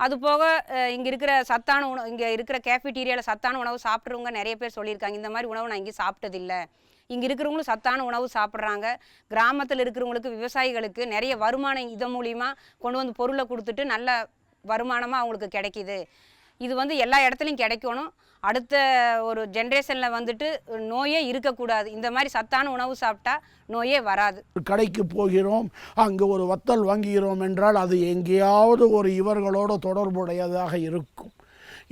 அதுபோக இங்கே இருக்கிற சத்தான உணவு, இங்கே இருக்கிற கேஃபிடீரியாவில் சத்தான உணவு சாப்பிட்றவங்க நிறைய பேர் சொல்லியிருக்காங்க. இந்த மாதிரி உணவு நான் இங்கே சாப்பிட்டதில்லை. இங்கே இருக்கிறவங்களும் சத்தான உணவு சாப்பிட்றாங்க. கிராமத்தில் இருக்கிறவங்களுக்கு, விவசாயிகளுக்கு நிறைய வருமானம் இதன் மூலிமா கொண்டு வந்து பொருளை கொடுத்துட்டு நல்ல வருமானமாக அவங்களுக்கு கிடைக்கிது. இது வந்து எல்லா இடத்துலையும் கிடைக்கணும். அடுத்த ஒரு ஜென்ரேஷனில் வந்துட்டு நோயே இருக்கக்கூடாது. இந்த மாதிரி சத்தான உணவு சாப்பிட்டா நோயே வராது. கடைக்கு போகிறோம், அங்கே ஒரு வத்தல் வாங்குகிறோம் என்றால் அது எங்கேயாவது ஒரு இவர்களோடு தொடர்புடையதாக இருக்கும்.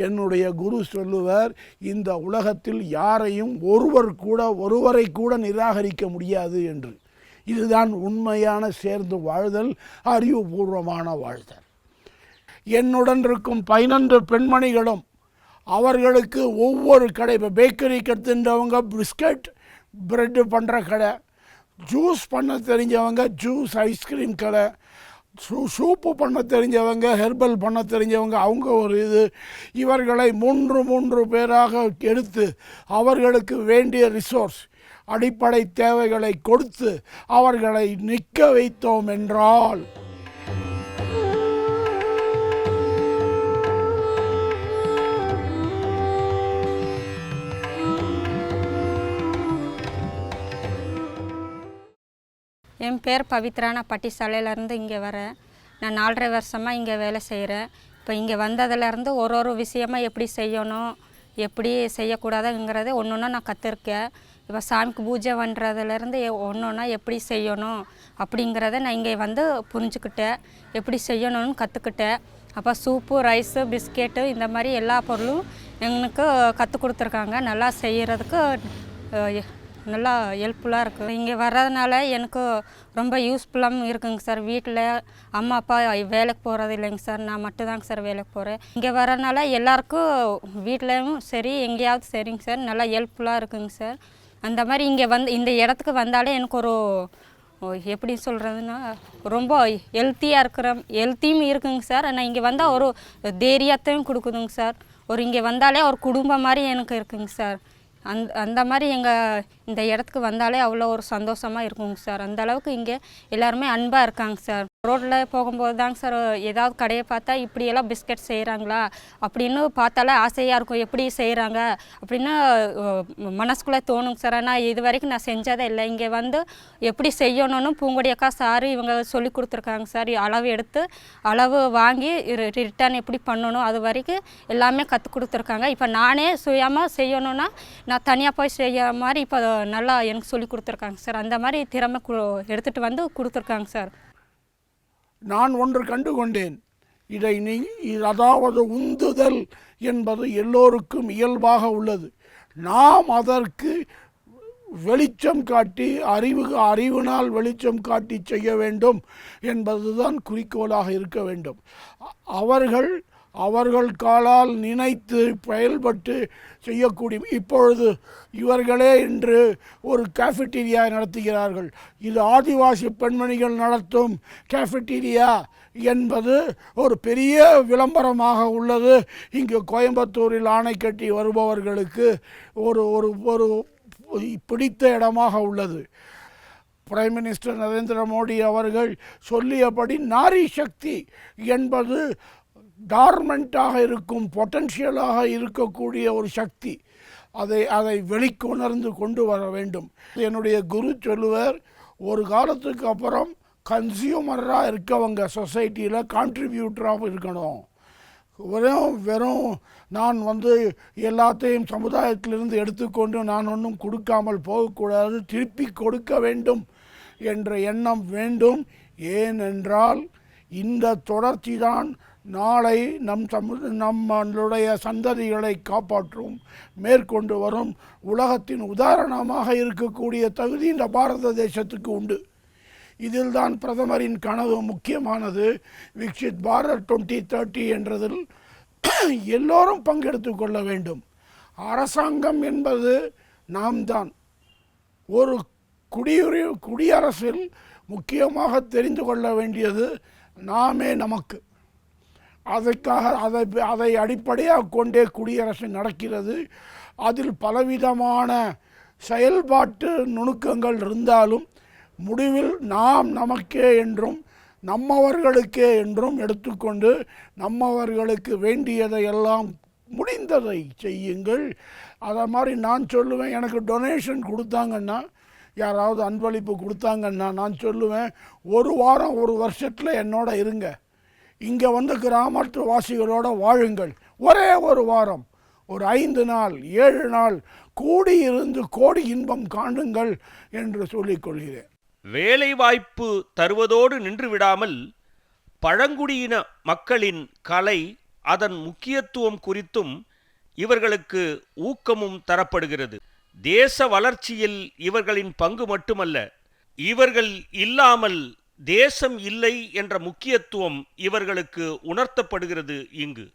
என்னுடைய குரு சொல்லுவர், இந்த உலகத்தில் யாரையும் ஒருவரை கூட நிராகரிக்க முடியாது என்று. இதுதான் உண்மையான சேர்ந்து வாழ்தல், அறிவுபூர்வமான வாழ்தல். என்னுடன் இருக்கும் 12 பெண்மணிகளும் அவர்களுக்கு ஒவ்வொரு கடை, இப்போ பேக்கரி கற்றுன்றவங்க பிஸ்கட் ப்ரெட்டு பண்ணுற கடை, ஜூஸ் பண்ண தெரிஞ்சவங்க ஜூஸ் ஐஸ்கிரீம் கடை, சூப்பு பண்ண தெரிஞ்சவங்க, ஹெர்பல் பண்ண தெரிஞ்சவங்க அவங்க ஒரு இவர்களை 3 பேராக எடுத்து அவர்களுக்கு வேண்டிய ரிசோர்ஸ், அடிப்படை தேவைகளை கொடுத்து அவர்களை நிற்க வைத்தோம் என்றால் என் பேர் பவித்ரா. நான் பட்டிசாலையிலேருந்து இங்கே வரேன். நான் 4.5 வருஷமாக இங்கே வேலை செய்கிறேன். இப்போ இங்கே வந்ததுலேருந்து ஒரு விஷயமாக எப்படி செய்யணும், எப்படி செய்யக்கூடாதுங்கிறத ஒன்று நான் கற்றுருக்கேன். இப்போ சாமிக்கு பூஜை பண்ணுறதுலேருந்து ஒன்று எப்படி செய்யணும் அப்படிங்கிறத நான் இங்கே வந்து புரிஞ்சுக்கிட்டேன். எப்படி செய்யணும்னு கற்றுக்கிட்டேன். அப்போ சூப்பு, ரைஸு, பிஸ்கெட்டு இந்த மாதிரி எல்லா பொருளும் எங்களுக்கு கற்றுக் கொடுத்துருக்காங்க. நல்லா செய்கிறதுக்கு நல்லா ஹெல்ப்ஃபுல்லாக இருக்குது. இங்கே வர்றதுனால எனக்கு ரொம்ப யூஸ்ஃபுல்லாகவும் இருக்குங்க சார். வீட்டில் அம்மா அப்பா வேலைக்கு போகிறது இல்லைங்க சார், நான் மட்டும்தாங்க சார் வேலைக்கு போகிறேன். இங்கே வர்றதுனால எல்லாருக்கும் வீட்லேயும் சரி எங்கேயாவது சரிங்க சார், நல்லா ஹெல்ப்ஃபுல்லாக இருக்குங்க சார். அந்த மாதிரி இங்கே இந்த இடத்துக்கு வந்தாலே எனக்கு ஒரு எப்படி சொல்கிறதுன்னா ரொம்ப ஹெல்த்தியும் இருக்குங்க சார். ஆனால் இங்கே வந்தால் ஒரு தைரியத்தையும் கொடுக்குதுங்க சார். ஒரு இங்கே வந்தாலே ஒரு குடும்பம் மாதிரி எனக்கு இருக்குங்க சார். அந்த மாதிரி இந்த இடத்துக்கு வந்தாலே அவ்வளோ ஒரு சந்தோஷமாக இருக்குங்க சார். அந்த அளவுக்கு இங்கே எல்லாருமே அன்பாக இருக்காங்க சார். ரோட்டில் போகும்போது தாங்க சார் ஏதாவது கடையை பார்த்தா இப்படியெல்லாம் பிஸ்கட் செய்கிறாங்களா அப்படின்னு பார்த்தாலே ஆசையாக இருக்கும், எப்படி செய்கிறாங்க அப்படின்னு மனசுக்குள்ளே தோணுங்க சார். ஆனால் இது வரைக்கும் நான் செஞ்சதே இல்லை. இங்கே வந்து எப்படி செய்யணும்னு பூங்கொடி அக்கா சார் இவங்க சொல்லி கொடுத்துருக்காங்க சார். அளவு எடுத்து அளவு வாங்கி ரிட்டர்ன் எப்படி பண்ணணும் அது வரைக்கும் எல்லாமே கற்றுக் கொடுத்துருக்காங்க. இப்போ நானே சுயமாக செய்யணுன்னா நான் தனியாக போய் செய்ய மாதிரி இப்போ நல்லா எனக்கு சொல்லி கொடுத்துருக்காங்க சார். அந்த மாதிரி திறமை எடுத்துகிட்டு வந்து கொடுத்துருக்காங்க சார். நான் ஒன்று கண்டு கொண்டேன். அதாவது உந்துதல் என்பது எல்லோருக்கும் இயல்பாக உள்ளது. நாம் அதற்கு வெளிச்சம் காட்டி அறிவினால் வெளிச்சம் காட்டி செய்ய வேண்டும் என்பதுதான் குறிக்கோளாக இருக்க வேண்டும். அவர்கள் காலால் நினைத்து செயல்பட்டு செய்யக்கூடிய இப்பொழுது இவர்களே இன்று ஒரு கேஃபிட்டீரியா நடத்துகிறார்கள். இது ஆதிவாசி பெண்மணிகள் நடத்தும் கேஃபிட்டீரியா என்பது ஒரு பெரிய விளம்பரமாக உள்ளது. இங்கு கோயம்புத்தூரில் ஆணை கட்டி வருபவர்களுக்கு ஒரு ஒரு ஒரு பிடித்த இடமாக உள்ளது. பிரைம் மினிஸ்டர் நரேந்திர மோடி அவர்கள் சொல்லியபடி நாரி சக்தி என்பது டார்மெண்ட்டாக இருக்கும், பொட்டன்ஷியலாக இருக்கக்கூடிய ஒரு சக்தி. அதை வெளிக்கொணர்ந்து கொண்டு வர வேண்டும். என்னுடைய குரு சொல்லுவார், ஒரு காலத்துக்கு அப்புறம் கன்சியூமராக இருக்கவங்க சொசைட்டியில் கான்ட்ரிபியூட்டராக இருக்கணும். வெறும் நான் எல்லாத்தையும் சமுதாயத்திலிருந்து எடுத்துக்கொண்டு நான் ஒன்றும் கொடுக்காமல் போகக்கூடாது, திருப்பி கொடுக்க வேண்டும் என்ற எண்ணம் வேண்டும். ஏனென்றால் இந்த தொடர்ச்சி தான் நாளை நம்மளுடைய சந்ததிகளை காப்பாற்றும், மேற்கொண்டு வரும் உலகத்தின் உதாரணமாக இருக்கக்கூடிய தகுதி இந்த பாரத தேசத்துக்கு உண்டு. இதில் தான் பிரதமரின் கனவு முக்கியமானது. விக்ஷித் பாரத் 2030 என்றதில் எல்லோரும் பங்கெடுத்து கொள்ள வேண்டும். அரசாங்கம் என்பது நாம் தான். ஒரு குடியரசில் முக்கியமாக தெரிந்து கொள்ள வேண்டியது நாமே நமக்கு. அதற்காக அதை அடிப்படையாக கொண்டே குடியரசு நடக்கிறது. அதில் பலவிதமான செயல்பாட்டு நுணுக்கங்கள் இருந்தாலும் முடிவில் நாம் நமக்கே என்றும் நம்மவர்களுக்கே என்றும் எடுத்துக்கொண்டு நம்மவர்களுக்கு வேண்டியதை எல்லாம் முடிந்ததை செய்யுங்கள். அதை மாதிரி நான் சொல்லுவேன், எனக்கு டொனேஷன் கொடுத்தாங்கன்னா, யாராவது அன்பளிப்பு கொடுத்தாங்கன்னா நான் சொல்லுவேன், ஒரு வாரம் ஒரு வருஷத்தில் என்னோட இருங்க, இங்கே கிராமத்து வாசிகளோடு வாழுங்கள். ஒரே ஒரு வாரம், ஒரு 5 நாள் 7 நாள் கூடியிருந்து கோடி இன்பம் காணுங்கள் என்று சொல்லிக்கொள்கிறேன். வேலை வாய்ப்பு தருவதோடு நின்று விடாமல் பழங்குடியின மக்களின் கலை, அதன் முக்கியத்துவம் குறித்தும் இவர்களுக்கு ஊக்கமும் தரப்படுகிறது. தேச வளர்ச்சியில் இவர்களின் பங்கு மட்டுமல்ல, இவர்கள் இல்லாமல் தேசம் இல்லை என்ற முக்கியத்துவம் இவர்களுக்கு உணர்த்தப்படுகிறது. இங்கு